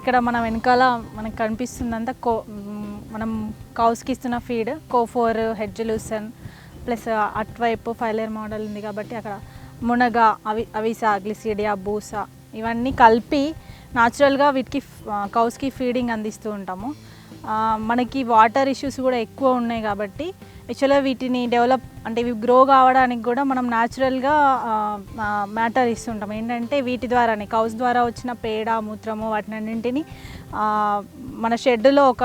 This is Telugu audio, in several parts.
ఇక్కడ మన వెనకాల మనకు కనిపిస్తుందంతా మనం కౌస్కి ఇస్తున్న ఫీడ్ కోఫోర్ హెడ్జ్ లూసన్ ప్లస్ అటువైపు ఫైలర్ మోడల్ ఉంది కాబట్టి అక్కడ మునగ అవిసా గ్లిసిడియా బూసా ఇవన్నీ కలిపి న్యాచురల్గా వీటికి కౌస్కి ఫీడింగ్ అందిస్తూ ఉంటాము. మనకి వాటర్ ఇష్యూస్ కూడా ఎక్కువ ఉన్నాయి కాబట్టి యాక్చువల్గా వీటిని డెవలప్ అంటే ఇవి గ్రో కావడానికి కూడా మనం న్యాచురల్గా మ్యాటర్ ఇస్తుంటాం. ఏంటంటే వీటి ద్వారానే కౌస్ ద్వారా వచ్చిన పేడ మూత్రము వాటినన్నింటినీ మన షెడ్లో ఒక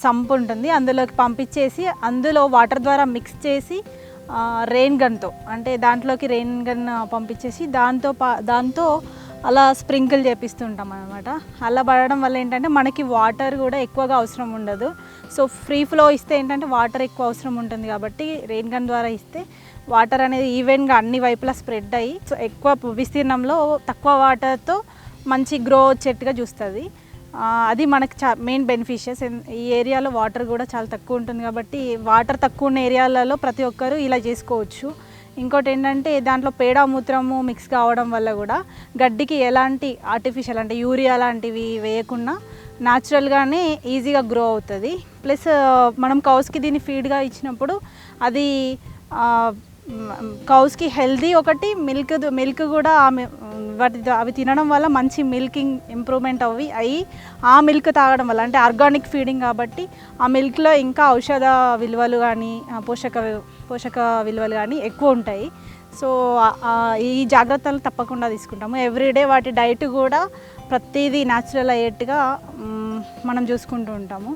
సంప్ ఉంటుంది, అందులోకి పంపించేసి అందులో వాటర్ ద్వారా మిక్స్ చేసి రెయిన్ గన్తో అంటే దాంట్లోకి రెయిన్ గన్ పంపించేసి దాంతో అలా స్ప్రింకిల్ చేపిస్తుంటాం అనమాట. అలా పడడం వల్ల ఏంటంటే మనకి వాటర్ కూడా ఎక్కువగా అవసరం ఉండదు. సో ఫ్రీ ఫ్లో ఇస్తే ఏంటంటే వాటర్ ఎక్కువ అవసరం ఉంటుంది కాబట్టి రెయిన్ గన్ ద్వారా ఇస్తే వాటర్ అనేది ఈవెన్గా అన్ని వైపులా స్ప్రెడ్ అయ్యి సో ఎక్కువ విస్తీర్ణంలో తక్కువ వాటర్తో మంచి గ్రో వచ్చేట్టుగా చూస్తుంది. అది మనకి మెయిన్ బెనిఫిషియస్. ఈ ఏరియాలో వాటర్ కూడా చాలా తక్కువ ఉంటుంది కాబట్టి వాటర్ తక్కువ ఉన్న ఏరియాలలో ప్రతి ఒక్కరూ ఇలా చేసుకోవచ్చు. ఇంకోటి ఏంటంటే దాంట్లో పేడ మూత్రము మిక్స్ కావడం వల్ల కూడా గడ్డికి ఎలాంటి ఆర్టిఫిషియల్ అంటే యూరియా లాంటివి వేయకుండా న్యాచురల్గానే ఈజీగా గ్రో అవుతుంది. ప్లస్ మనం కౌస్కి దీన్ని ఫీడ్గా ఇచ్చినప్పుడు అది కౌస్కి హెల్దీ ఒకటి, మిల్క్ కూడా అవి తినడం వల్ల మంచి మిల్కింగ్ ఇంప్రూవ్మెంట్ అయ్యి ఆ మిల్క్ తాగడం వల్ల ఆర్గానిక్ ఫీడింగ్ కాబట్టి ఆ మిల్క్లో ఇంకా ఔషధ విలువలు కానీ పోషక విలువలు కానీ ఎక్కువ ఉంటాయి. సో ఈ జాగ్రత్తలు తప్పకుండా తీసుకుంటాము. ఎవ్రీడే వాటి డైట్ కూడా ప్రతిదీ న్యాచురల్ అయ్యేట్టుగా మనం చూసుకుంటూ ఉంటాము.